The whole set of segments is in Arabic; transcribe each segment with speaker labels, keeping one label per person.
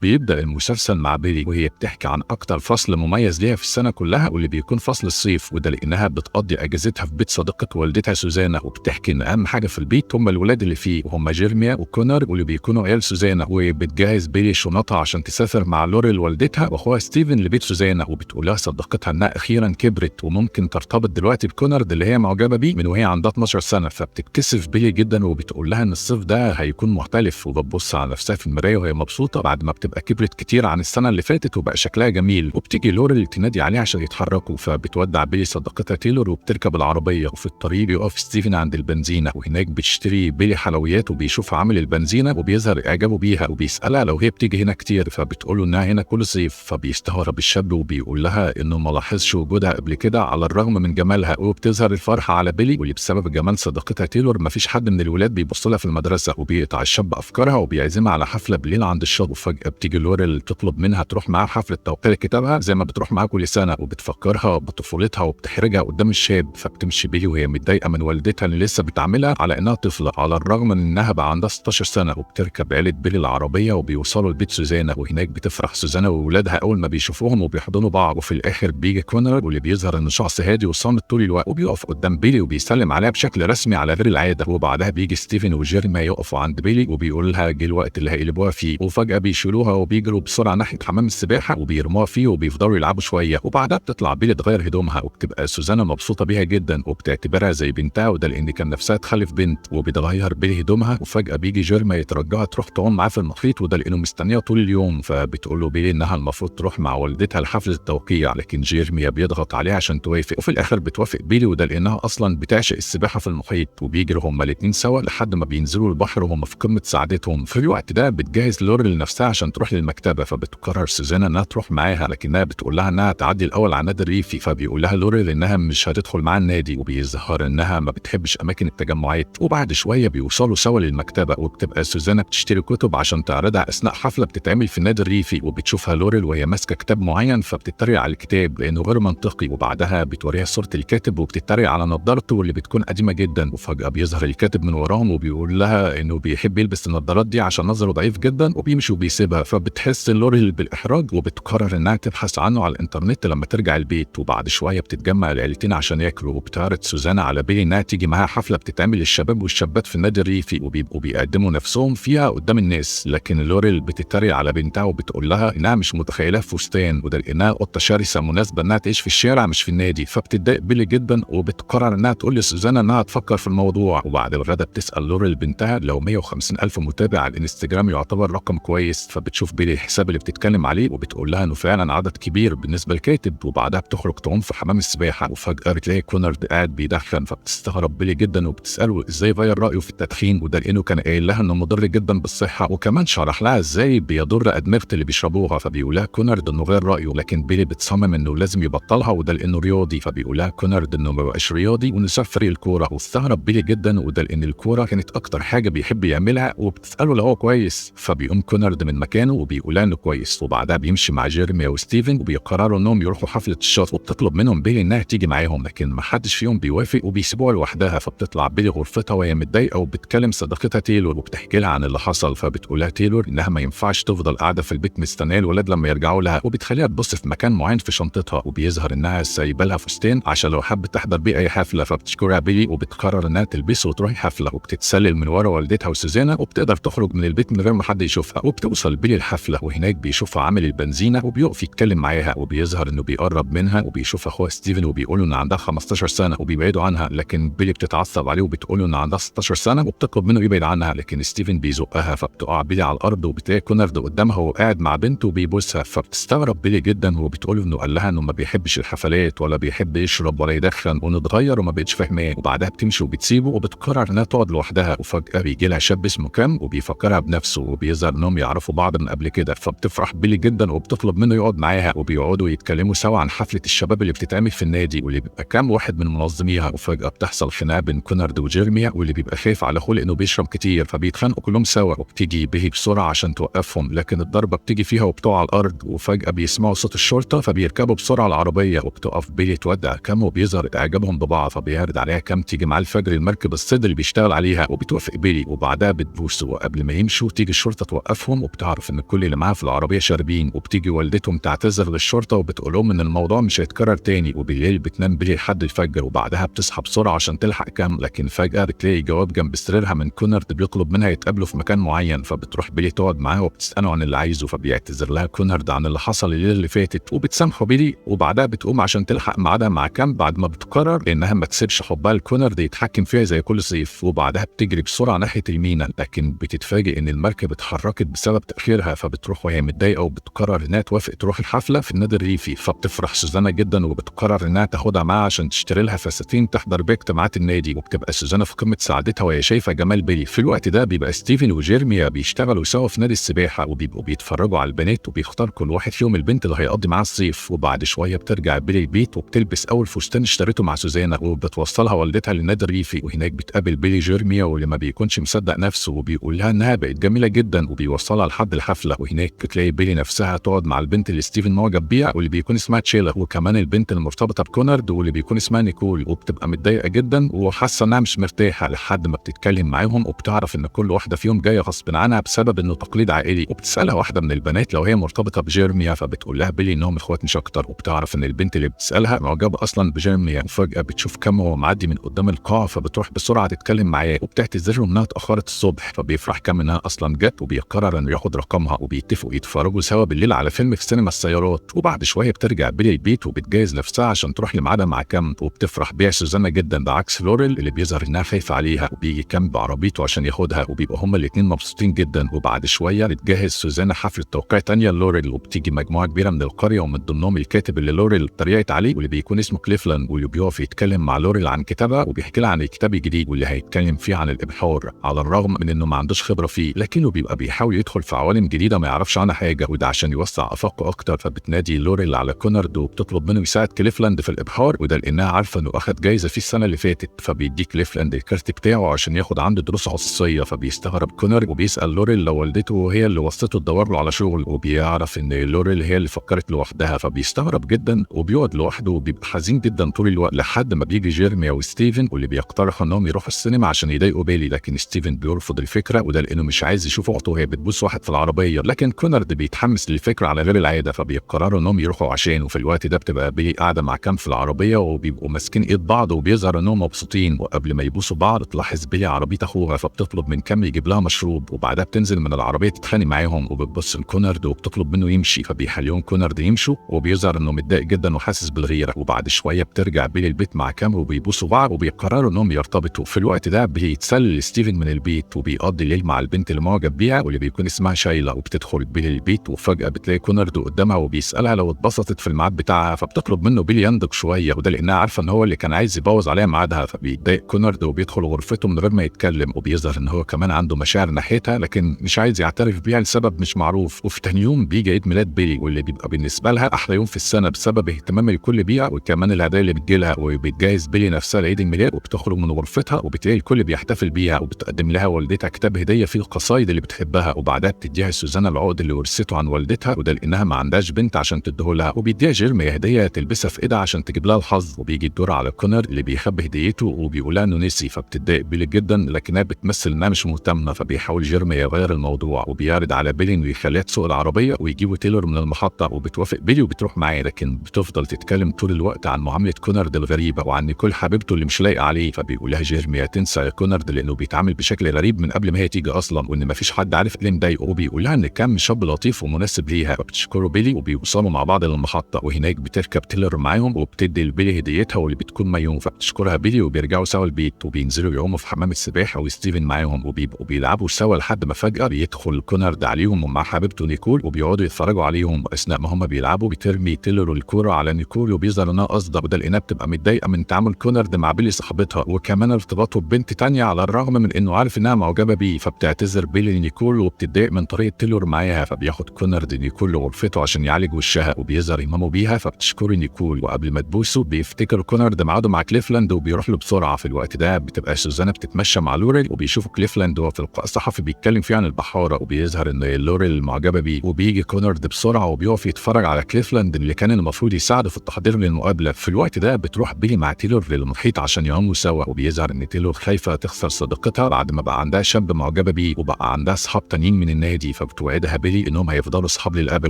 Speaker 1: بيبدأ المسلسل مع بيلي وهي بتحكي عن أكتر فصل مميز ليها في السنة كلها، واللي بيكون فصل الصيف، وده لأنها بتقضي أجازتها في بيت صديقة والدتها سوزانا، وبتحكي إن أهم حاجة في البيت هم الولاد اللي فيه، وهم جيرميا وكونر واللي بيكونوا عيال سوزانا. وبتجهز بيلي شنطها عشان تسافر مع لوريل والدتها وأخوها ستيفن لبيت سوزانا، وبتقول لها صديقتها إنها أخيرا كبرت وممكن ترتبط دلوقتي بكونر اللي هي معجبة بيه من وهي عندها 12 سنة. فبتتكسف بيلي جدا وبتقول لها إن الصيف ده هيكون مختلف، وبتبص على نفسها في المراية وهي مبسوطة بعد ما بتبقى كبرت كتير عن السنة اللي فاتت وبقى شكلها جميل. وبتيجي لوريل تنادي عليه عشان يتحركوا، فبتودع بيلي صديقتها تايلور وبتركب العربية. وفي الطريق بيقف ستيفن عند البنزينة، وهناك بتشتري بيلي حلويات وبيشوف عامل البنزينة وبيظهر إعجابه بيها، وبيسألها لو هي بتيجي هنا كتير، فبتقوله إنها هنا كل صيف. فبيستغرب الشاب وبيقول لها إنه ما لاحظش وجودها قبل كده على الرغم من جمالها، وبتظهر الفرحة على بيلي واللي بسبب جمال صديقتها تايلور مفيش حد من الولاد بيبص لها في المدرسة. وبيقطع الشاب أفكارها وبيعزمها على حفلة بالليل عند الشاطئ. وفجأة بتيجي لوريل تطلب منها تروح معاها حفلة توقيع كتابها زي ما بتروح معاها كل سنة، وبتفكرها بطفولتها وبتحرجها قدام الشاب. فبتمشي بيلي وهي متضايقة من والدتها اللي لسه بتعاملها على إنها طفلة على الرغم من إنها بقى عندها 16 سنة. وبتركب عيلة بيلي العربية وبيوصلوا لبيت سوزانا، وهناك بتفرح سوزانا وولادها أول ما بيشوفوهم وبيحضنوا بعض. وفي الآخر بيجي كونر واللي بيظهر إنه شخص هادي وصامت طول الوقت، وبيقف قدام بيلي وبيسلم عليها بشكل رسمي على غير العادة. وبعدها بيجي ستيفن وجيرمي يقفوا عند بيلي وبيقول لها جه الوقت اللي هيقلبوها فيه. وفجأة بيشيلوها وبيجروا بسرعة ناحية حمام السباحة وبيرموها فيه وبيفضلوا يلعبوا شوية. وبعدها بتطلع بيلي تغير هدومها، وبتبقى سوزانا مبسوطة بيها جدا وبتعتبرها زي بنتها، وده لأن كان نفسها تخلف بنت. وبتغير بيلي هدومها، وفجأة بيجي جيرمي يترجاها تروح تعوم معاه في المحيط، وده لأنه مستنيها طول اليوم. فبتقول له بيلي إنها المفروض تروح مع والدتها لحفلة التوقيع، لكن جيرمي بيضغط عليها عشان توافق. وفي الآخر بتوافق بيلي، وده لأنها أصلا بتعشق السباحة في المحيط. وبيجروا هما الاتنين سوا لحد ما بينزلوا البحر وهم في قمة سعادتهم. في الوقت ده بتجهز لوريل لنفسها عشان تروح للمكتبة، فبتقرر سوزانا انها تروح معاها، لكنها بتقول لها انها تعدي الاول على النادي الريفي. فبيقول لها لوريل انها مش هتدخل مع النادي، وبيظهر انها ما بتحبش اماكن التجمعات. وبعد شوية بيوصلوا سوا للمكتبة، وبتبقى سوزانا بتشتري كتب عشان تعرضها اثناء حفلة بتتعمل في النادي الريفي. وبتشوفها لوريل وهي ماسكة كتاب معين، فبتتريق على الكتاب لانه غير منطقي. وبعدها بتوريها صورة الكاتب وبتتريق على نظارته اللي بتكون قديمة جدا. وفجأة بيظهر الكاتب من وراهم وبيقول لها انه بيحب يلبس النظارات دي عشان نظره ضعيف جدا، وبيمشي وبيسيبها. فبتحس لوريل بالاحراج وبتقرر انها تبحث عنه على الانترنت لما ترجع البيت. وبعد شويه بتتجمع العيلتين عشان ياكلوا، وبتعرض سوزانا على بيلي انها تيجي معاها حفله بتتعمل للشباب والشابات في النادي الريفي، وبيبقوا بيقدموا نفسهم فيها قدام الناس. لكن لوريل بتتريق على بنتها وبتقول لها انها مش متخيلها في فستان، وده لانها قطه شرسه مناسبه انها تعيش في الشارع مش في النادي. فبتتضايق بيلي جدا وبتقرر انها تقول لسوزانا انها تفكر في الموضوع. وبعد الغدا بتسال لوريل بنتها لو 150,000 متابع على الانستجرام يعتبر رقم كويس. فبتشوف بيلي الحساب اللي بتتكلم عليه وبتقول لها انه فعلا عدد كبير بالنسبه للكاتب. وبعدها بتخرج تعوم في حمام السباحه، وفجاه بتلاقي كونر قاعد بيدخن. فبتستغرب بيلي جدا وبتساله ازاي غير رايه في التدخين، وده لانه كان قايل لها انه مضر جدا بالصحه، وكمان شرح لها ازاي بيضر ادمغه اللي بيشربوها. فبيقول لها كونر انه غير رايه، لكن بيلي بتصمم انه لازم يبطلها وده لانه رياضي. فبيقول لها كونر انه ما بقاش رياضي ونساب فريق الكوره. واستغرب بيلي جدا وده لان الكوره كانت اكتر حاجه بيحب يعملها، وبتساله لو هو كويس. فبيقوم كونرد من مكانه وبيقول انه كويس. وبعدها بيمشي مع جيرمي وستيفن وبيقرروا انهم يروحوا حفله الشاطئ، وبتطلب منهم بيلي انها تيجي معاهم، لكن ما حدش فيهم بيوافق وبيسيبوها لوحدها. فبتطلع بيلي غرفتها وهي متضايقه وبتكلم صديقتها تايلور وبتحكي لها عن اللي حصل. فبتقول لها تايلور انها ما ينفعش تفضل قاعده في البيت مستنيه الولاد لما يرجعوا لها، وبتخليها تبص في مكان معين في شنطتها. وبيظهر انها سايبه لها فستان عشان لو حابه تحضر بيه اي حفله. فبتشكرها بيلي وبتقرر انها تلبسه وتروح حفله، وبتتسلل من ورا والدتها وسوزانا وبتقدر تخرج من البيت من غير ما حد يشوفها. وبتوصل بيلي الحفله، وهناك بيشوفها عامل البنزينه وبيقف يتكلم معاها، وبيظهر انه بيقرب منها. وبيشوف اخوها ستيفن وبيقول ان عندها 15 سنه وبيبعدوا عنها، لكن بيلي بتتعصب عليه وبتقول ان عندها 16 سنه وبتطلب منه يبعد عنها، لكن ستيفن بيزقها. فبتقع بيلي على الارض وبتلاقي كونرد قدامها وقاعد مع بنته وبيبوسها. فبتستغرب بيلي جدا وبتقول انه قال لها انه ما بيحبش الحفلات ولا بيحب يشرب ولا يدخن ونتغير وما بقتش فاهماه. وبعدها بتمشي وبتسيبه وبتقرر انها تقعد لوحدها. وفجاه بيجي لها شاب اسمه كام وبيفكرها بنفسه، وبيظهر انهم يعرفوا بعض من قبل كده. فبتفرح بيلي جدا وبتطلب منه يقعد معاها، وبيقعدوا يتكلموا سوا عن حفله الشباب اللي بتتعمل في النادي واللي بيبقى كام واحد من منظميها. وفجاه بتحصل خناقه بين كونرد وجيرميا، واللي بيبقى خايف على اخوه لانه بيشرب كتير، فبيتخانقوا كلهم سوا. وبتيجي بيلي بسرعه عشان توقفهم، لكن الضربه بتيجي فيها وبتقع على الارض. وفجاه بيسمعوا صوت الشرطه فبيركبوا بسرعه العربيه، وبتقف بيلي تودع كام وبيظهر اعجابهم ببعض. فبيعرض عليها كام تيجي مع الفجر المركب الصيد اللي بيشتغل عليها، وبتوافق بيلي وبعدها بتبوسه. وقبل ما يمشوا تيجي الشرطه توقفهم، وبتعرف إن كل اللي معاها في العربية شاربين، وبتيجي والدتهم تعتذر للشرطة وبتقول لهم إن الموضوع مش هيتكرر تاني، وبالليل بتنام بيلي لحد الفجر وبعدها بتصحى بسرعة عشان تلحق كام، لكن فجأة بتلاقي جواب جنب سريرها من كونرد بيطلب منها يتقابلوا في مكان معين، فبتروح بيلي تقعد معاه وبتسأله عن اللي عايزه، فبيعتذر لها كونرد عن اللي حصل الليلة اللي فاتت وبتسامحه بيلي، وبعدها بتقوم عشان تلحق ميعادها مع كام بعد ما بتقرر إنها ما تسيبش حبها لكونرد يتحكم فيها زي كل صيف، وبعدها بتجري بسرعة ناحية المينا، لكن بتتفاجئ إن المركب اتحركت بسبب تأخيرها، فبتروح وهي متضايقة وبتقرر إنها توافق تروح الحفلة في النادي الريفي، فبتفرح سوزانا جدا وبتقرر إنها تاخدها معاها عشان تشتري لها فساتين تحضر بيها اجتماعات النادي، وبتبقى سوزانا في قمة سعادتها وهي شايفة جمال بيلي. في الوقت ده بيبقى ستيفن وجيرميا بيشتغلوا سوا في نادي السباحة وبيبقوا بيتفرجوا على البنات، وبيختار كل واحد فيهم البنت اللي هيقضي معاها الصيف، وبعد شوية بترجع بيلي البيت وبتلبس أول فستان اشتريته مع سوزانا وبتوصلها والدتها للنادي الريفي، وهناك بتقابل بيلي جيرميا واللي ما بيكونش مصدق نفسه وبيقول لها إنها بقت جميلة جدا وبيوصلها لحد الحفلة، وهناك بتلاقي بيلي نفسها تقعد مع البنت اللي ستيفن معجب بيها واللي بيكون اسمها تشيلا، وكمان البنت المرتبطة بكونرد واللي بيكون اسمها نيكول، وبتبقى متضايقة جدا وحاسة إنها مش مرتاحة لحد ما بتتكلم معاهم وبتعرف إن كل واحدة فيهم جاية غصب عنها بسبب إنه تقليد عائلي، وبتسألها واحدة من البنات لو هي مرتبطة بجيرميا، فبتقول لها بيلي إنهم إخوات مش أكتر، وبتعرف إن البنت اللي بتسألها معجبة أصلا بجيرميا، وفجأة بتشوف كام وهو معدي من قدام القاعة فبتروح بسرعة تتكلم معاه وبتعتذر له إنها اتأخرت الصبح، فبيفرح كام إنها أصلا جت وبيقرر إنه ياخد رقمها وبيتفقوا يتفرجوا سوا بالليل على فيلم في سينما السيارات، وبعد شوية بترجع بيلي البيت وبتجهز نفسها عشان تروح لميعادها مع كام، وبتفرح بيها سوزانا جدا بعكس لوريل اللي بيظهر إنها خايفة عليها، وبيجي كام بعربيته عشان ياخدها وبيبقوا هما الاتنين مبسوطين جدا، وبعد شوية بتجهز سوزانا حفلة توقيع تانية لوريل، وبتيجي مجموعة كبيرة من القرية ومن ضمنهم الكاتب اللي لوريل اتريقت عليه واللي بيكون اسمه كليفلاند، واللي بيقف يتكلم مع لوريل عن كتابها وبيحكي لها عن الكتاب الجديد واللي هيتكلم فيه عن الإبحار، على الرغم من إنه ما عندوش خبرة فيه لكنه بيبقى بيحاول يدخل في عوالم جديدة ما يعرفش عنها حاجة، وده عشان يوسع آفاقه أكتر، فبتنادي لوريل على كونرد وبتطلب منه يساعد كليفلاند في الإبحار، وده لأنها عارفة إنه أخد جايزة فيه السنة اللي فاتت، فبيدي كليفلاند الكارت بتاعه عشان ياخد عنده دروس خصوصية، فبيستغرب كونرد وبيسأل لوريل لو والدته هي اللي وصته تدور له على شغل، وبيعرف إن لوريل هي اللي فكرت لوحدها، فبيستغرب جدا وبيقعد لوحده وبيبقى حزين جدا طول الوقت لحد ما بيجي جيرميا وستيفن واللي بيقترحوا إنهم يروحوا السينما عشان يضايقوا بيلي، لكن ستيفن بيرفض الفكرة وده لأنه مش عايز يشوف أخته وهي بتبوس واحد في العربية، لكن كونرد بيتحمس للفكرة على غير العادة فبيقرروا إنهم يروحوا عشان، وفي الوقت ده بتبقى بيلي قاعدة مع كام في العربية وبيبقوا ماسكين إيد بعض وبيظهر إنهم مبسوطين، وقبل ما يبوسوا بعض تلاحظ بيلي عربية أخوها فبتطلب من كام يجيب لها مشروب، وبعدها بتنزل من العربية تتخانق معاهم وبتبص لكونرد وبتطلب منه يمشي، فبيخليهم كونرد يمشوا وبيظهر إنه متضايق جدا وحاسس بالغيرة، وبعد شوية بترجع بيلي البيت مع كام وبيبوسوا بعض وبيقرروا إنهم يرتبطوا. في الوقت ده بيتسلل ستيفن من البيت وبيقضي الليل مع البنت اللي معجب بيها واللي بيكون اسمها شايلا، وبتدخل بيلي البيت وفجأة بتلاقي كونرد قدامها وبيسألها لو اتبسطت في الميعاد بتاعها، فبتطلب منه بيلي يندق شوية وده لأنها عارفة إن هو اللي كان عايز يبوظ عليها ميعادها، فبيتضايق كونرد وبيدخل غرفته من غير ما يتكلم، وبيظهر إن هو كمان عنده مشاعر ناحيتها لكن مش عايز يعترف بيها لسبب مش معروف. وفي تاني يوم بيجي عيد ميلاد بيلي واللي بيبقى بالنسبة لها أحلى يوم في السنة بسبب اهتمام الكل بيها وكمان الهدايا اللي بتجيلها، وبتجهز بيلي نفسها لعيد الميلاد وبتخرج من غرفتها وبتلاقي الكل بيحتفل بيها، وبتقدم لها والدتها كتاب هدية فيه القصايد اللي بتحبها، وبعدها بتديها سوزانا العقد اللي ورثته عن والدتها وده لأنها ما عندهاش بنت عشان تديهولها، وبيديها جيرميا هدية تلبسها في ايدها عشان تجيب لها الحظ، وبيجي الدور على كونر اللي بيخبي هديته وبيقول لها انه نسي، فبتتضايق بيلي جدا لكنها بتمثل انها مش مهتمه، فبيحاول جيرميا يغير الموضوع وبيعرض على بيلي انه يخليها تسوق العربيه ويجيبوا تيلور من المحطه، وبتوافق بيلي وبتروح معاه، لكن بتفضل تتكلم طول الوقت عن معامله كونرد الغريبه وعن نيكول حبيبته اللي مش لايقه عليه، فبيقول لها جيرميا تنسى يا كونرد لانه بيتعامل بشكل غريب من قبل ما هي تيجي اصلا وان مفيش حد عارف ايه اللي مضايقه، وبيقول لها ان كان شاب لطيف ومناسب ليها، فبتشكره بيلي وبيوصلوا مع بعض للمحطه، وهناك بتركب تيلور معاهم وبتدي لبيلي هديتها واللي بتكون مايوم، فبتشكرها بيلي وبيرجعوا سوا البيت وبينزلوا يعوموا في حمام السباحه وستيفن معاهم وبيبقوا بيلعبوا سوا لحد ما فجاه بيدخل كونرد عليهم ومع حبيبته نيكول وبيقعدوا يتفرجوا عليهم، واثناء ما هم بيلعبوا بترمي تيلور الكوره على نيكول وبيظهر انها قصده، وده لانها بتبقى متضايقه من تعامل كونرد مع بيلي صاحبتها وكمان ارتباطه ببنت تانية على الرغم من انه عارف انها معجبه بيه، فبتعتذر بيلي لنيكول وبتتضايق من طريقه تيلور معاها، فبياخد كونرد نيكول لغرفته عشان يعالج وشها وبيظهر اهتمامه بيها، فبتشكر نيكول وقبل ما تبوسه بيفتكر كونرد ميعاده مع كليفلاند وبيروح له بسرعه. في الوقت ده بتبقى سوزانا بتتمشى مع لوريل وبيشوفوا كليفلاند وهو في اللقاء الصحفي بيتكلم فيه عن البحاره، وبيظهر ان لوريل معجبه بيه، وبيجي كونرد بسرعه وبيقف يتفرج على كليفلاند اللي كان المفروض يساعده في التحضير للمقابله. في الوقت ده بتروح بيلي مع تيلور للمحيط عشان يعوموا سوا، وبيظهر ان تيلور خايفه تخسر صديقتها بعد ما بقى عندها شاب معجبه بيه وبقى عندها اصحاب تانيين من النادي، فبتوعدها بيلي انهم هيفضلوا اصحاب للابد.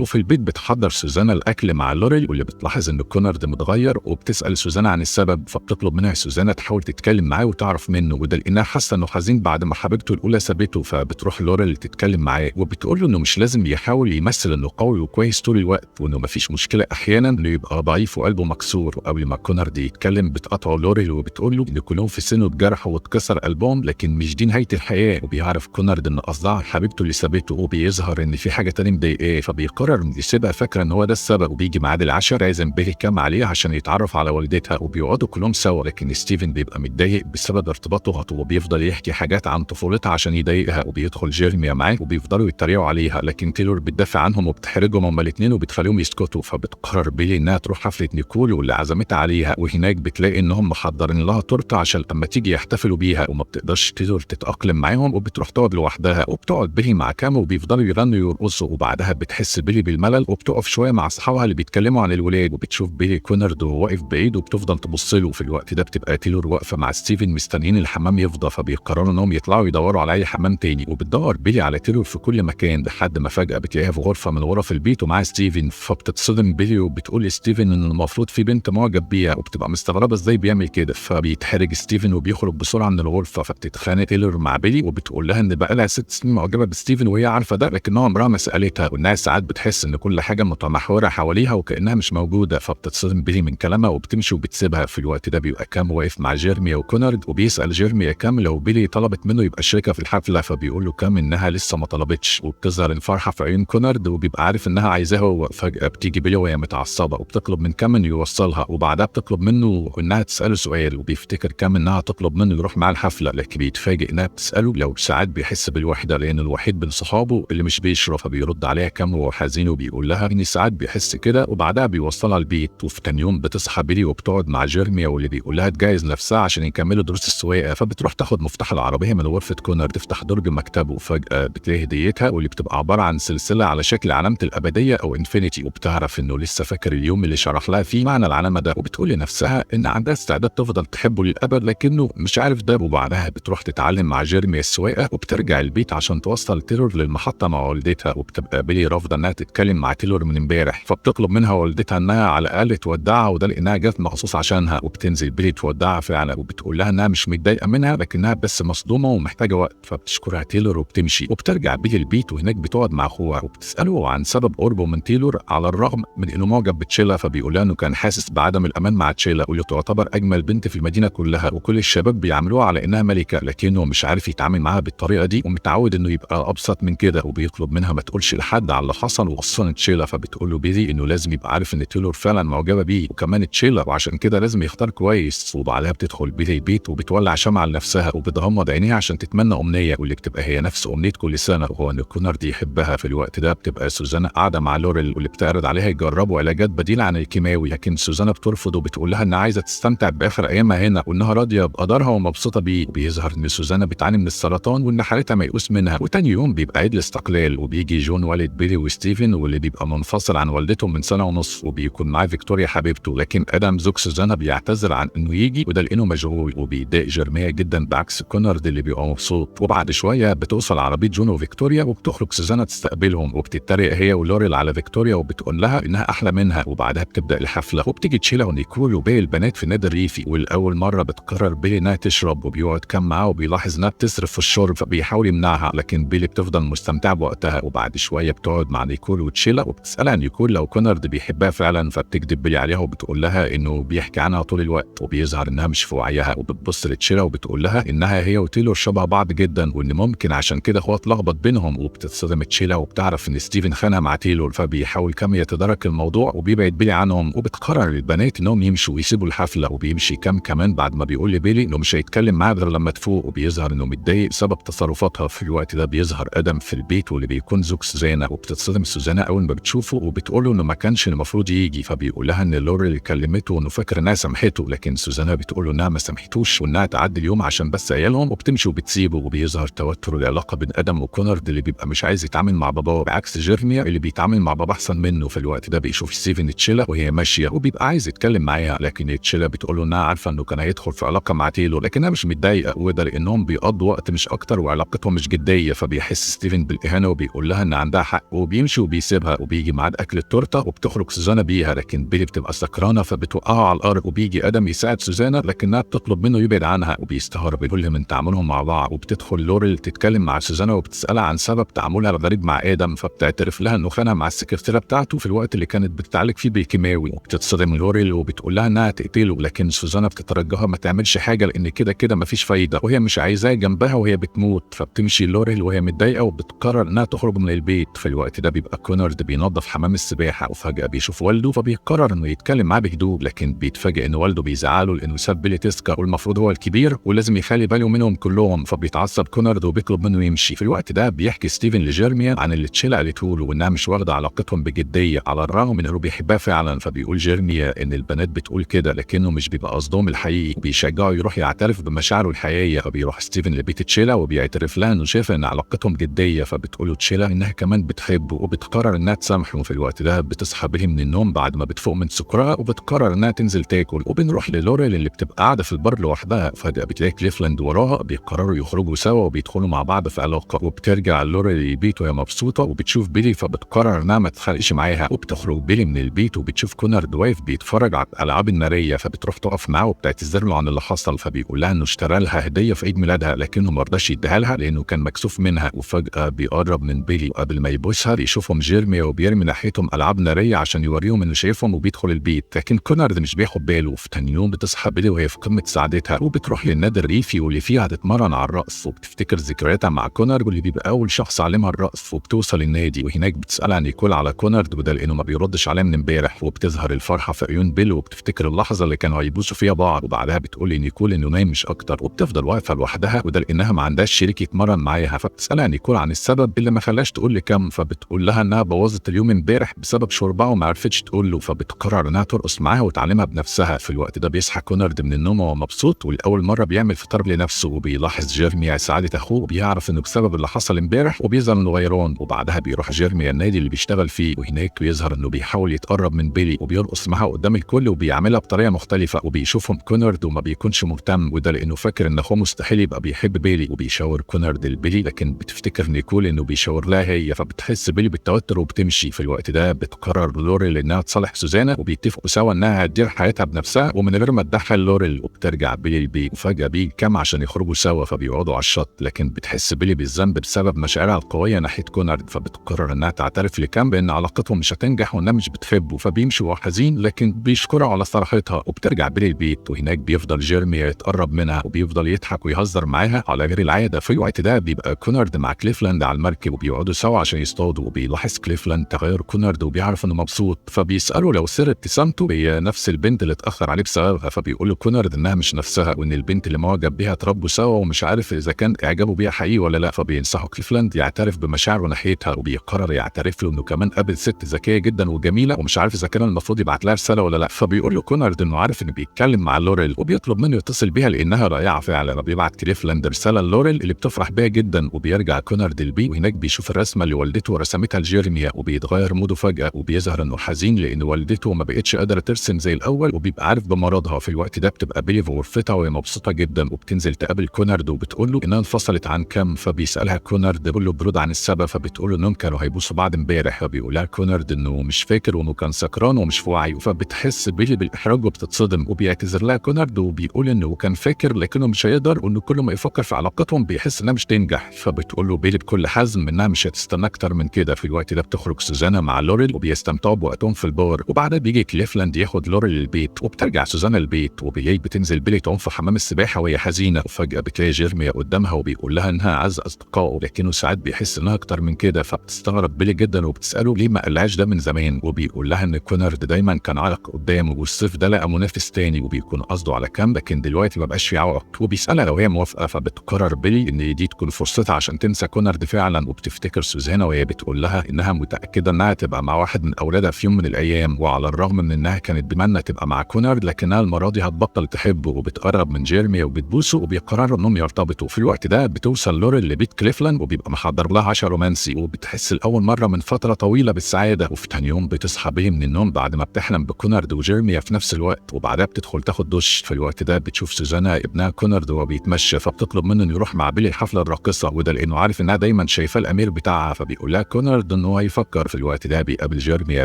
Speaker 1: وفي البيت بتحضر سوزانا الاكل مع لوريل، واللي بتلاحظ ان كونرد متغير وبتسال سوزانا عن السبب، فبتطلب منها سوزانا تحاول تتكلم معاه وتعرف منه، وده لانها حاسه انه حزين بعد ما حبيبته الاولى سابته. فبتروح لوريل تتكلم معاه وبتقول له انه مش لازم يحاول يمثل انه قوي وكويس طول الوقت، وانه مفيش مشكله احيانا انه يبقى ضعيف وقلبه مكسور. وقبل ما كونرد يتكلم بتقاطعه لوريل وبتقول له ان كلهم في سنه اتجرحوا واتكسر قلبهم، لكن مش دي نهايه الحياه. وبيعرف كونرد ان قصدها حبيبته اللي سابته، وبيظهر ان في حاجه تانية مضايقاه، فبيقرر انه يسيبها فاكره ان هو ده السبب. وبيجي ميعاد العشاء لازم بيلي كام عليه عشان يتعرف على والدتها، وبيقعدوا كلهم سوا، لكن ستيفن بيبقى متضايق بسبب ارتباطه وبيفضل يحكي حاجات عن طفولتها عشان يضايقها. وبيدخل جيرمي معاه وبيفضلوا يتريقوا عليها، لكن تيلور بتدافع عنهم وبتحرجهم هما الاثنين وبتخليهم يسكتوا. فبتقرر بيلي انها تروح حفله نيكول واللي عزمتها عليها، وهناك بتلاقي انهم محضرين لها تورته عشان لما تيجي يحتفلوا بيها، وما بتقدرش تيلور تتاقلم معاهم وبتروح تقعد لوحدها. وبتقعد بيلي مع كام وبيفضلوا يغنوا ويرقصوا، وبعدها بتحس بيلي بالملل وبتقف شويه مع اصحابها اللي بيتكلموا عن الولاد، وبتشوف بيلي كونرد وهو واقف بعيد وبتفضل تبص له. في الوقت ده بتبقى تيلور واقفه مع ستيفن مستنيين الحمام يفضى، فبيقرروا انهم يطلعوا يدوروا على اي حمام تاني. وبتدور بيلي على تيلور في كل مكان لحد ما فجاه بتلاقيها في غرفه من غرف البيت ومعاها ستيفن. فبتتصدم بيلي وبتقول لستيفن ان المفروض في بنت معجب بيها، وبتبقى مستغربه ازاي بيعمل كده. فبيتحرج ستيفن وبيخرج بسرعه من الغرفه. فبتتخانق تيلور مع بيلي وبتقول لها ان بقى لها 6 سنين معجبه بستيفن وهي عارفه ده، لكنها عمرها ما سالتها، وانها ساعات بتحس ان كل حاجه متمحوره حواليها وكانها مش موجوده. فبتتصدم بيلي من كلامها وبتمشي وبتسيبها. في الوقت ده بيبقى كام واقف مع جيرمي وكونرد، وبيسال جيرمي يا كام لو بيلي طلبت منه يبقى شريكه في الحفله، فبيقول له كام انها لسه ما طلبتش. وبتظهر الفرحه في عيون كونرد وبيبقى عارف انها عايزاه. وفجاه بتيجي بيلي وهي متعصبه وبتطلب من كام انه يوصلها، وبعدها بتطلب منه انها تساله سؤال، وبيفتكر كام انها تطلب منه يروح معاها الحفله، لكن بيتفاجئ انها بتساله لو ساعات بيحس بالوحده لان الوحيد بين صحابه اللي مش بيشرب. فبيرد عليها كام وهو حزين وبيقول لها ان ساعات بيحس كده، وبعدها بيوصلها البيت. وفي تاني يوم بتصحى بيلي وبتقعد مع جيرمي واللي بيقول لها تجهز نفسها عشان يكملوا دروس السواقه. فبتروح تاخد مفتاح العربيه من غرفه كونر تفتح درج مكتبه، وفجاه بتلاقي هديتها واللي بتبقى عباره عن سلسله على شكل علامه الابديه او انفينيتي. وبتعرف انه لسه فاكر اليوم اللي شرح لها فيه معنى العلامه ده، وبتقول لنفسها ان عندها استعداد تفضل تحبه للابد لكنه مش عارف ده. وبعدها بتروح تتعلم مع جيرمي السواقه وبترجع البيت عشان توصل تيلور للمحطه مع والدتها. وبتبقى بيلي رافضه انها تتكلم مع تيلور من امبارح، فبتطلب منها والدتها انها على الاقل تودعها، وده لانها جت مخصوص عشانها. وبتنزل بيلي تودعها فعلا وبتقول لها انها مش متضايقه منها لكنها بس مصدومه ومحتاجه وقت. فبتشكرها تيلور وبتمشي، وبترجع بيلي البيت وهناك بتقعد مع اخوها وبتساله عن سبب قربه من تيلور على الرغم من انه معجب بتشيلا. فبيقول لها انه كان حاسس بعدم الامان مع تشيلا واللي تعتبر اجمل بنت في المدينه كلها، وكل الشباب بيعاملوها على انها ملكه، لكنه مش عارف يتعامل معاها بالطريقه دي ومتعود انه يبقى ابسط من كده. وبيطلب منها ما تقولش لحد على اللي حصل وخصوصا تشيلا. فبتقول له بيلي انه لازم يبقى عارف ان تيلور فعلا معجبه بيه وكمان تشيلا، وعشان كده لازم يختار كويس. وبعدها بتدخل بيلي البيت وبتولع شمعة لنفسها وبتغمض عينيها عشان تتمنى امنيه، واللي بتبقى هي نفس امنيه كل سنه وهو ان كونرد يحبها. في الوقت ده بتبقى سوزانا قاعده مع لوريل واللي بتعرض عليها يجربوا علاجات بديله عن الكيماوي، لكن سوزانا بترفض وبتقول لها انها عايزه تستمتع باخر ايامها هنا وانها راضيه بقدرها ومبسوطه بيه. وبيظهر ان سوزانا بتعاني من السرطان وان حالتها ميؤوس منها. وتاني يوم بيبقى عيد الاستقلال، وبيجي جون والد بيلي وستيفن واللي بيبقى منفصل عن والدته من سنه ونص، وبيكون معاه فيكتوريا حبيبته، لكن ادم زوج سوزانا بيعتذر عن انه يجي وده لانه مشغول. وبيضايق جيرميا جدا بعكس كونرد اللي بيبقى مبسوط. وبعد شويه بتوصل عربيه جون وفيكتوريا وبتخرج سوزانا تستقبلهم، وبتتريق هي ولوريل على فيكتوريا وبتقول لها انها احلى منها. وبعدها بتبدا الحفله وبتيجي تشيلا ونيكول وباقي البنات في النادي الريفي، والاول مره بتقرر بيلي انها تشرب، وبيقعد كام معاه وبيلاحظ انها بتصرف في الشرب فبيحاول يمنعها، لكن بيلي بتفضل مستمتعه بوقتها. وبعد شويه بتقعد مع نيكول وتشيلا وبتسالها نيكول لو كونرد بيحبها فعلا، فبتكذب بيلي عليها وبتقول لها انه بيحكي عنها طول الوقت، وبيظهر انها مش في وعيها. وبتبص لتشيلا وبتقول لها انها هي وتيلور شبه بعض جدا وان ممكن عشان كده هو اتلخبط بينهم. وبتتصدم تشيلا وبتعرف ان ستيفن خانها مع تيلور، فبيحاول كام يتدارك الموضوع وبيبعد بيلي عنهم. وبتقرر البنات انهم يمشوا ويسيبوا الحفله، وبيمشي كام كمان بعد ما بيقول لبيلي انه مش هيتكلم معاها غير لما تفوق. وبيظهر انه متضايق بسبب تصرفاتها. في الوقت ده بيظهر ادم في البيت واللي بيكون زوج سوزانا، وبتتصدم سوزانا اول ما بتشوفه وبتقول له انه ما كانش المفروض يجي. فبيقول لها ان لوريل كلمته وانه فاكر انها سامحته، لكن سوزانا بتقول له انها ما سامحتوش وانها تعدي اليوم عشان بس عيالهم، وبتمشي وبتسيبه. وبيظهر توتر العلاقه بين ادم وكونرد اللي بيبقى مش عايز يتعامل مع باباه بعكس جيرميا اللي بيتعامل مع باباه احسن منه. في الوقت ده بيشوف ستيفن تشيلا وهي ماشيه وبيبقى عايز يتكلم معاها، لكن تشيلا بتقول له انها عارفه انه كان هيدخل في علاقه مع تيلور لكنها مش متضايقه، وده لانهم بيقضوا وقت مش اكتر وعلاقتهم مش جديه. فبيحس ستيفن بالإهانة وبيقول لها إن عندها حق، وبيمشي وبيسيبها، وبيجي ميعاد أكل التورتة وبتخرج سوزانا بيها، لكن بيلي بتبقى سكرانة فبتوقعها على الأرض، وبيجي آدم يساعد سوزانا لكنها بتطلب منه يبعد عنها، وبيستغرب الكل من تعاملهم مع بعض. وبتدخل لوريل تتكلم مع سوزانا وبتسألها عن سبب تعاملها الغريب مع آدم، فبتعترف لها إنه خانها مع السكرتيرة بتاعته في الوقت اللي كانت بتتعالج فيه بالكيماوي. وبتتصدم لوريل وبتقول لها إنها تقتله، لكن سوزانا بتترجاها ما تعملش حاجة لأن كده كده مفيش فايدة، وهي مش عايزاه جنبها وهي بتموت. فبتمشي لوريل وهي متضايقة وبتقرر إنها تخرج من البيت. في الوقت ده بيبقى كونارد بينظف حمام السباحة، وفجأة بيشوف والده فبيقرر إنه يتكلم معاه بهدوء، لكن بيتفاجئ إن والده بيزعله لأنه ساب بيلي تسكر والمفروض هو الكبير ولازم يخلي باله منهم كلهم. فبيتعصب كونارد وبيطلب منه يمشي. في الوقت ده بيحكي ستيفن لجيرميا عن اللي تشيلا قالته له وإنها مش واخدة علاقتهم بجدية على الرغم من إنه بيحبها فعلا. فبيقول جيرميا إن البنات بتقول كده لكنه مش بيبقى قصدهم الحقيقي، وبيشجعه يروح يعترف بمشاعره الحقيقية. فبيروح ستيفن لبيت تشيلا وبيعترف لها إنه شايف إن علاقتهم جدية، فبتقول له تشيلا إنها كمان بتحبه وبتقرر إنها تسامحه. في الوقت ده بتصحى بيلي من النوم بعد ما بتفوق من سكرها وبتقرر إنها تنزل تاكل. وبنروح للوريل اللي بتبقى قاعدة في البار لوحدها، فجأة بتلاقي كليفلاند وراها، بيقرروا يخرجوا سوا وبيدخلوا مع بعض في علاقة. وبترجع لوريل البيت وهي مبسوطة وبتشوف بيلي فبتقرر إنها ما تتخانقش معاها. وبتخرج بيلي من البيت وبتشوف كونارد واقف بيتفرج على الألعاب النارية، فبتروح تقف معاه وبتعتذر له عن اللي حصل. فبيقول لها إنه اشترى لها هدية في عيد ميلادها لكنه ما رضاش يديها لها لأنه كان مكسوف منها. وفجأة بيقرب من بيلي وقبل ما يبوسها بيشوفهم جيرميا وبيرمي ناحيتهم ألعاب نارية عشان يوريهم إنه شايفهم وبيدخل البيت، لكن كونارد مش بياخد باله. وفي تاني يوم بتصحى بيلي وهي في قمة سعادتها وبتروح للنادي الريفي واللي فيه هتتمرن على الرقص، وبتفتكر ذكرياتها مع كونارد واللي بيبقى أول شخص علمها الرقص. وبتوصل النادي وهناك بتسأل عن نيكول على كونارد وده لأنه ما بيردش عليها من امبارح. وبتظهر الفرحة في عيون بيل وبتفتكر اللحظة اللي كانوا هيبوسوا فيها بعض، وبعدها بتقول لنيكول إنه نايم مش أكتر. وبتفضل واقفة لوحدها وده لأنها ما عندهاش شريك يتمرن معاها. فبتسألها نيكول عن السبب اللي ما خلاش تقول لكم، فبتقول لها إنها بوظت اليوم امبارح بسبب شربها وما عرفتش تقول له، فبتقرر إنها ترقص معاها وتعلمها بنفسها. في الوقت ده بيصحى كونارد من النوم وهو مبسوط ولأول مرة بيعمل فطار لنفسه، وبيلاحظ جيرميا سعادة أخوه وبيعرف إنه بسبب اللي حصل امبارح وبيظهر إنه غيران. وبعدها بيروح جيرميا النادي اللي بيشتغل فيه وهناك بيظهر إنه بيحاول يتقرب من بيلي وبيرقص معاها قدام الكل وبيعملها بطريقة مختلفة. وبيشوفهم كونارد وما بيكونش مهتم وده لأنه فاكر إن أخوه مستحيل يبقى بيحب بيلي. وبيشاور كونارد لبيلي لكن بتفتكر نيكول إنه بيشاور لها هي، فبتحس بيلي بالتوتر وبتمشي. في الوقت ده بتقرر لوريل إنها تصالح سوزانا وبيتفقوا سوا إنها هتدير حياتها بنفسها ومن غير ما تدخل لوريل. وبترجع بيلي البيت وفجأة بيجي كام عشان يخرجوا سوا فبيقعدوا على الشط، لكن بتحس بيلي بالذنب بسبب مشاعرها القوية ناحية كونارد. فبتقرر إنها تعترف لكام بأن علاقتهم مش هتنجح وإنها مش بتحبه، فبيمشي وهو حزين لكن بيشكرها على صراحتها. وبترجع بيلي البيت وهناك بيفضل جيرميا يتقرب منها وبيفضل يضحك ويهزر معاها على غير العادة. في الوقت ده بيبقى كونارد مع كليفلاند على المركب وبيقعدوا سوا عشان يصطادوا، وبيلاحظ كليفلاند تغير كونارد وبيعرف إنه مبسوط، فبيسأله لو سر ابتسامته هي نفس البنت اللي اتأخر عليه بسببها. فبيقول له كونارد إنها مش نفسها وإن البنت اللي معجب بيها اتربوا سوا ومش عارف إذا كان إعجابه بيها حقيقي ولا لا. فبينصحه كليفلاند يعترف بمشاعره ناحيتها وبيقرر يعترف له إنه كمان قابل ست ذكية جدا وجميلة ومش عارف إذا كان المفروض يبعت لها رسالة ولا لا. فبيقول له كونارد إنه عارف إنه بيتكلم مع لوريل وبيطلب منه يتصل بيها لأنها رائعة فعلا. وبيبعت كليفلاند رسالة لوريل اللي بتفرح بيها جدا. وبيرجع كونارد البيت وهناك بيشوف الرسمة اللي والدته رسمتها لجيرميا وبيتغير موده فجأة وبيظهر إنه حزين لأن والدته ما بقتش قادرة ترسم زي الأول وبيبقى عارف بمرضها. في الوقت ده بتبقى بيلي في غرفتها وهي مبسوطة جدا وبتنزل تقابل كونارد وبتقول له إنها انفصلت عن كام. فبيسألها كونارد بيقول له برود عن السبب، فبتقول له إنهم كانوا هيبوسوا بعض امبارح. فبيقول لها كونارد إنه مش فاكر وإنه كان سكران ومش في وعيه. فبتحس بيلي بالإحراج وبتتصدم وبيعتذر لها كونارد وبيقول إنه كان فاكر لكنه مش هيقدر وإنه كل ما يفكر في علاقتهم بيحس إنها مش تنجح. فبتقول له بيلي بكل حزم إنها مش هتستنى أكتر من كده. في الوقت ده بتخرج سوزانا مع لوريل وبيستمتعوا بوقتهم في البار، وبعدها بيجي كليفلاند ياخد لوريل البيت وبترجع سوزانا البيت. وبالليل بتنزل بيلي تعوم في حمام السباحة وهي حزينة، وفجأة بتلاقي جيرميا قدامها وبيقول لها إنها أعز أصدقائه لكنه ساعات بيحس إنها أكتر من كده. فبتستغرب بيلي جدا وبتسأله ليه ما قالهاش ده من زمان، وبيقول لها إن كونارد دايما كان عائق قدامه والصيف ده لقى منافس تاني وبيكون قصده على كام لكن دلوقتي ما بقاش في عائق. وبيسألها لو هي موافقة، فبتقرر بيلي إن دي تكون فرصتها عشان تنسى كونارد فعلا. وبتفتكر سوزانا وهي بتقول لها إنها متأكدة إنها تبقى مع واحد من أولادها في يوم من الأيام، وعلى الرغم من إنها كانت بتمنى تبقى مع كونارد لكنها المرة دي هتبطل تحبه. وبتقرب من جيرميا وبتبوسه وبيقرروا إنهم يرتبطوا. في الوقت ده بتوصل لوريل لبيت كليفلاند وبيبقى محضر لها عشاء رومانسي وبتحس لأول مرة من فترة طويلة بالسعادة. وفي تاني يوم بتصحى بيه من النوم بعد ما بتحلم بكونارد وجيرميا في نفس الوقت، وبعدها بتدخل تاخد دش. في الوقت ده بتشوف سوزانا ابنها كونارد وهو بيتمشى، فبتطلب منه إنه يروح مع بيلي الحفلة الراقصة وده لأنه عارف إنها دايما دايما شايفاه الامير بتاعها، فبيقول لها كونرد ان هو هيفكر. في الوقت ده بيقابل جيرمي يا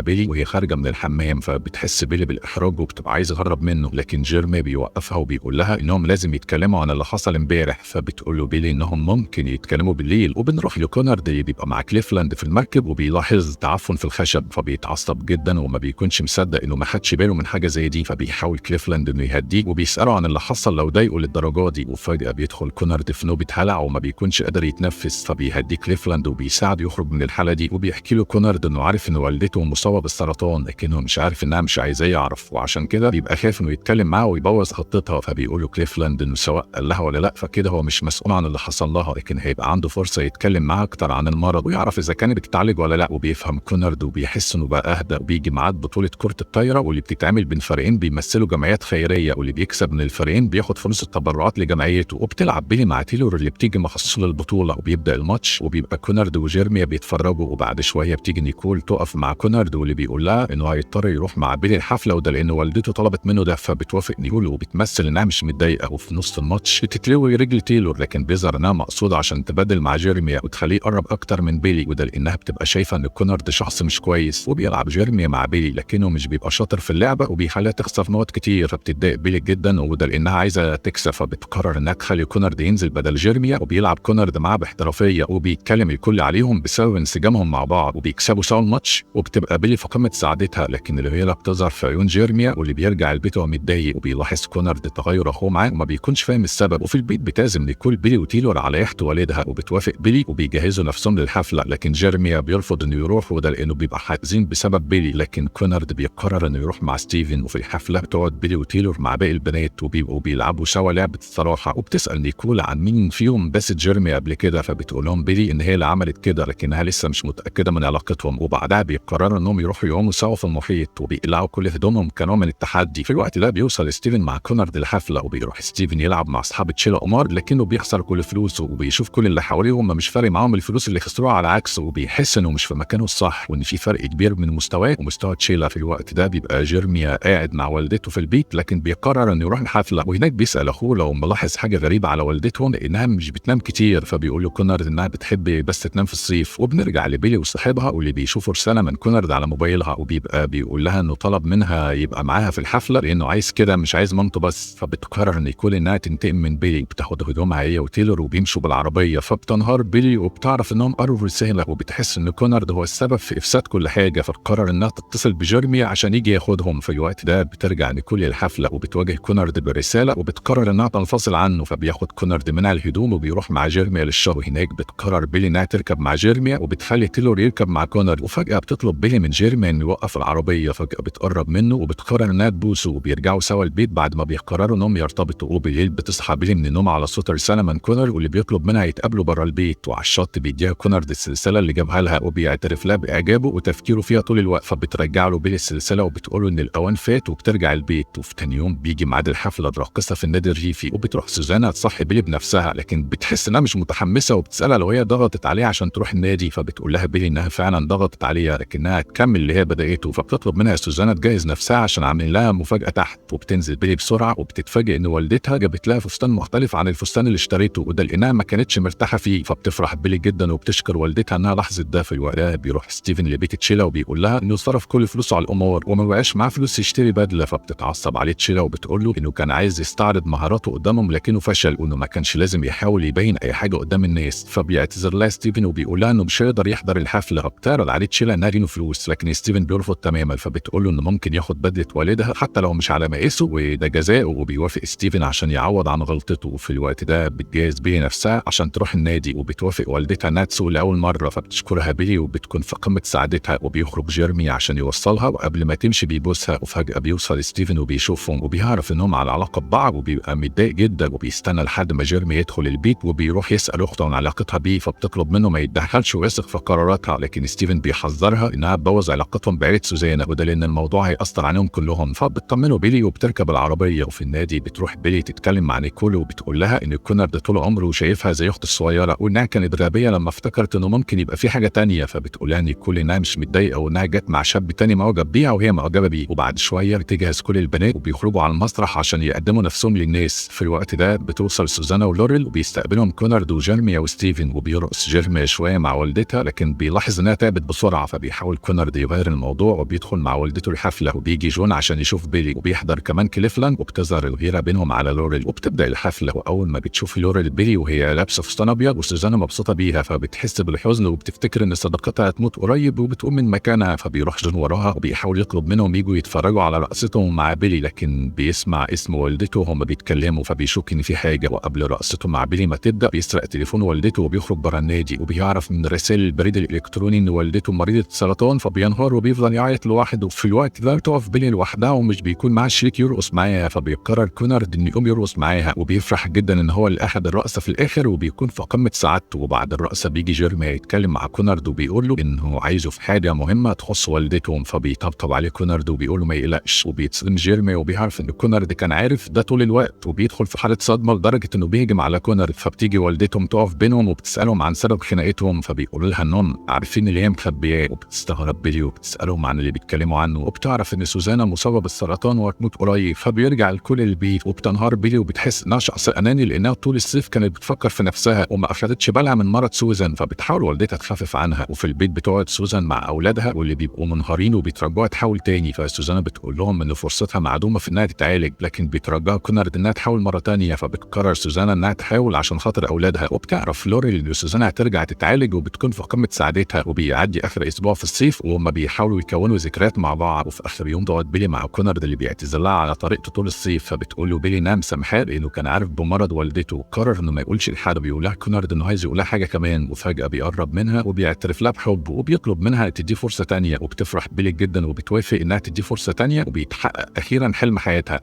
Speaker 1: بيلي وهي خارجه من الحمام، فبتحس بيلي بالاحراج وبتبقى عايزه تهرب منه، لكن جيرمي بيوقفها وبيقول لها انهم لازم يتكلموا عن اللي حصل امبارح. فبتقول له بيلي انهم ممكن يتكلموا بالليل. وبنروح لكونرد اللي بيبقى مع كليفلاند في المركب وبيلاحظ تعفن في الخشب، فبيتعصب جدا وما بيكونش مصدق انه ما خدش باله من حاجه زي دي. فبيحاول كليفلاند انه يهديه وبيساله عن اللي حصل لو ضايقه للدرجه دي. وفجاه بيدخل كونرد في نوبه هلع وما بيكونش قادر يتنفس، فبيهديه كليفلاند وبيساعده يخرج من الحاله دي. وبيحكي له كونرد انه عارف ان والدته مصابه بالسرطان، لكنه مش عارف انها مش عايزاه يعرف، وعشان كده بيبقى خايف انه يتكلم معاه ويبوظ خطتها. فبيقول له كليفلاند انه سواء قال لها ولا لا فكده هو مش مسؤول عن اللي حصل لها، لكن هيبقى عنده فرصه يتكلم معاها اكتر عن المرض ويعرف اذا كانت بتتعالج ولا لا. وبيفهم كونرد وبيحس انه بقى اهدى. وبيجي ميعاد بطوله كره الطايره واللي بتتعمل بين فريقين بيمثلوا جمعيات خيريه، واللي بيكسب من الفريقين بياخد فلوس التبرعات لجمعيته. وبتلعب بيلي مع تيلور اللي بتيجي مخصوص للبطوله، وبيبدا الماتش وبيبقى كونرد وجيرمي بيتفرجوا. وبعد شويه بتيجي نيكول تقف مع كونرد واللي بيقول لها انه هيضطر يروح مع بيلي الحفله، وده لان والدته طلبت منه ده. فبتوافق نيكول وبتمثل انها مش متضايقه. وفي نص الماتش بتتلوي رجل تيلور، لكن بيظهر انها مقصوده عشان تبادل مع جيرمي وتخليه يقرب اكتر من بيلي، وده لانها بتبقى شايفه ان كونرد شخص مش كويس. وبيلعب جيرمي مع بيلي لكنه مش بيبقى شاطر في اللعبه وبيخليها تخسر نقط كتير، فبتتضايق بيلي جدا، وده لانها عايزه تكسب. فبتقرر انها تخلي كونرد ينزل بدل جيرمي، وبيلعب كونرد معاه باحترافيه وبيتكلم الكل عليهم بسبب انسجامهم مع بعض، وبيكسبوا سوا الماتش. وبتبقى بيلي في قمه سعادتها، لكن الهيله بتظهر في عيون جيرمي واللي بيرجع البيت وهو متضايق. وبيلاحظ كونرد تغير اخوه معاه وما بيكونش فاهم السبب. وفي البيت بتعزم نيكول بيلي وتيلور على يخت والدها، وبتوافق بيلي وبيجهزوا نفسهم للحفله، لكن جيرمي بيرفض انه يروح، وده لانه بيبقى حزين بسبب بيلي. لكن كونرد بيقرر انه يروح مع ستيفن. وفي الحفله بتقعد بيلي وتيلور مع باقي البنات وبيبقوا بيلعبوا سوا لعبه الصراحه. وبتسال نيكول عن مين فيهم بس جيرمي قبل كده، فبتقول لهم بيلي ان هي اللي عملت كده، لكنها لسه مش متاكده من علاقتهم. وبعدها بيقرروا انهم يروحوا يعوموا سوا في المحيط وبيقلعوا كل هدومهم كنوع من التحدي. في الوقت ده بيوصل ستيفن مع كونرد الحفله، وبيروح ستيفن يلعب مع اصحاب تشيلا قمار، لكنه بيخسر كل فلوسه. وبيشوف كل اللي حواليه هم مش فارق معاهم الفلوس اللي خسروها على عكسه، وبيحس انه مش في مكانه الصح وان في فرق كبير من مستواه ومستوى تشيلا. في الوقت ده بيبقى جيرمي قاعد مع والدته في البيت، لكن بيقرر انه يروح الحفله. وهناك بيسال اخوه لو ملاحظ حاجه غريبه على والدتهم لانها مش بتنام كتير، فبيقول له كونرد انها بتحب بس تنام في الصيف. وبنرجع لبيلي وصاحبها واللي بيشوفوا رساله من كونرد على موبايلها، وبيبقى بيقول لها انه طلب منها يبقى معاها في الحفله لانه عايز كده مش عايز مامته بس. فبتقرر نيكول انها تنتقم من بيلي، بتاخد هدومها هي وتيلور وبيمشوا بالعربيه. فبتنهار بيلي وبتعرف انهم قروا رساله، وبتحس ان كونرد هو السبب في افساد كل حاجه، فتقرر انها تتصل بجيرمي عشان يجي ياخدهم. في الوقت ده بترجع نيكول للحفله وبتواجه كونرد برساله وبتقرر انها تنفصل عنه، فبياخد كونرد منها الهدوم وبيروح مع جيرمي للشغل. هناك بتقرر بيلي انها تركب مع جيرمي وبتخلي تيلور يركب مع كونرد. وفجاه بتطلب بيلي من جيرمي انه يوقف العربيه، فجاه بتقرب منه وبتقرر انها تبوسه، وبيرجعوا سوا البيت بعد ما بيقرروا انهم يرتبطوا. وبالليل بتصحى بيلي من النوم على صوت رساله من كونر واللي بيطلب منها يتقابلوا بره البيت. وعلى الشط بيديها كونرد السلسله اللي جابها لها وبيعترف لها باعجابه وتفكيره فيها طول الوقت. فبترجع له بيلي السلسله وبتقول له ان الاوان فات وبترجع البيت. وفي تاني يوم بيجي ميعاد الحفله الراقصه في النادي الريفي، وبتروح سوزانا تصحي بيلي بنفسها، لكن بتحس انها مش متحمسه وبتسالها لو هي ضغطت عليها عشان تروح النادي. فبتقول لها بيلي انها فعلا ضغطت عليها لكنها تكمل اللي هي بداته. فبتطلب منها سوزانا تجهز نفسها عشان عاملين لها مفاجاه تحت. وبتنزل بيلي بسرعه وبتتفاجئ ان والدتها جابت لها فستان مختلف عن الفستان اللي اشتريته، وده لانها ما كانتش مرتاحه فيه. فبتفرح بيلي جدا وبتشكر والدتها انها لاحظت ده. في الوقت ده بيروح ستيفن لبيت تشيلا وبيقول لها انه صرف كل فلوسه على القمار وما بقاش معاه فلوس يشتري بدله. فبتتعصب عليه تشيلا وبتقول له انه كان عايز يستعرض مهاراته قدامهم لكنه فشل، وانه ما كانش لازم يحاول يبين اي حاجه قدام الناس. فبيعتذر لها ستيفن وبيقول لها انه مش هيقدر يحضر الحفله. فبتعرض عليه تشيلا انها تديله فلوس، لكن ستيفن بيرفض تماما. فبتقول له انه ممكن ياخد بدله والدها حتى لو مش على مقاسه وده جزاءه، وبيوافق ستيفن عشان يعوض عن غلطته. وفي الوقت ده بتجهز بيلي نفسها عشان تروح النادي، وبتوافق والدتها انها تسوق لاول مره. فبتشكرها بيلي وبتكون في قمه سعادتها، وبيخرج جيرمي عشان يوصلها، وقبل ما تمشي بيبوسها. وفجاه بيوصل ستيفن وبيشوفهم وبيعرف انهم على علاقه ببعض، وبيبقى متضايق جدا وبيستنى لحد ما جيرمي يدخل البيت وبيروح يسال اخته عن علاقتها بيه. فبتطلب منه ما يتدخلش ويثق في قراراتها، لكن ستيفن بيحذرها انها تبوظ علاقتهم بعيله سوزانا، وده لان الموضوع هيأثر عليهم كلهم. فبتطمنه بيلي وبتركب العربيه. وفي النادي بتروح بيلي تتكلم مع نيكول وبتقول لها ان كونرد طول عمره شايفها زي اخته الصغيره، وانها كانت غبيه لما افتكرت انه ممكن يبقى في حاجه تانية. فبتقول لها نيكول انها مش متضايقه وانها جت مع شاب تاني معجب بيها وهي معجبه بيه. وبعد شويه بتجهز كل البنات وبيخرجوا على المسرح عشان يقدموا نفسهم للناس. في الوقت ده بتوصل سوزانا ولوريل وبيستقبلهم كونرد وجيرمي وستيفن، بيرقص جيرمي شوية مع والدتها، لكن بيلاحظ إنها تعبت بسرعة، فبيحاول كونرد يغير الموضوع وبيدخل مع والدته الحفلة، وبيجي جون عشان يشوف بيلي، وبيحضر كمان كليفلاند، وبتظهر الغيرة بينهم على لوريل، وبتبدأ الحفلة. وأول ما بتشوف لوريل بيلي وهي لابسة فستان أبيض وسوزانا مبسوطة بيها، فبتحس بالحزن وبتفتكر إن صداقتها هتموت قريب، وبتقوم من مكانها. فبيروح جون وراها وبيحاول يطلب منهم يجوا يتفرجوا على رقصتهم مع بيلي، لكن بيسمع اسم والدته وهم بيتكلموا، فبيشك إن في حاجة. وقبل رقصته مع بيلي ما تبدأ بيسرق تليفون والدته وبيخرج برا النادي، وبيعرف من رسائل البريد الإلكتروني إن والدته مريضة سرطان، فبينهار وبيفضل يعيط لوحده. في الوقت ده بتقف بيلي لوحدها ومش بيكون معاه شريك يرقص معاها، فبيقرر كونرد إنه يقوم يرقص معاها، وبيفرح جدا إن هو اللي أخد الرقصة في الآخر، وبيكون في قمة سعادته. وبعد الرقصة بيجي جيرمي يتكلم مع كونرد وبيقول له إنه عايزه في حاجة مهمة تخص والدتهم، فبيطبطب عليه كونرد وبيقول له ما يقلقش. وبيتصدم جيرمي وبيعرف إن كونرد كان عارف ده طول الوقت، وبيدخل في حالة صدمة لدرجة إنه بيهجم على كونرد. فبتيجي والدتهم تقف بينهم وبتسألهم عن سبب خناقتهم، فبيقولوا لها إنهم عارفين اللي هي مخبياه. وبتستغرب بيلي وبتسألهم عن اللي بيتكلموا عنه، وبتعرف إن سوزانا مصابة بالسرطان وهتموت قريب. فبيرجع الكل البيت، وبتنهار بيلي وبتحس إنها شخص أناني لأنها طول الصيف كانت بتفكر في نفسها وما أخدتش بالها من مرض سوزان، فبتحاول والدتها تخفف عنها. وفي البيت بتقعد سوزان مع أولادها واللي بيبقوا منهارين وبيترجوها تحاول تاني، فسوزانا بتقول لهم إن فرصتها معدومة في إنها تتعالج، لكن بيترجاها كونرد إنها تحاول مرة تانية. فبتقرر سوزانا إنها تحاول عشان خاطر أولادها. وبتعرف لوريل إن سوزانا هترجع تتعالج وبتكون في قمة سعادتها. وبيعدي آخر أسبوع في الصيف وهم بيحاولوا يكونوا ذكريات مع بعض. وفي آخر يوم دوت بيلي مع كونرد اللي بيعتذر لها على طريقته طول الصيف، فبتقول له بيلي نام سامحاه لأنه كان عارف بمرض والدته، وقرر إنه ما يقولش لحد. بيقول لها كونرد إنه عايز يقول لها حاجة كمان، وفجأة بيقرب منها وبيعترف لها بحبه وبيطلب منها تديه فرصة تانية، وبتفرح بيلي جدا وبتوافق إنها تديه فرصة تانية، وبيتحقق أخيرا حلم حياتها.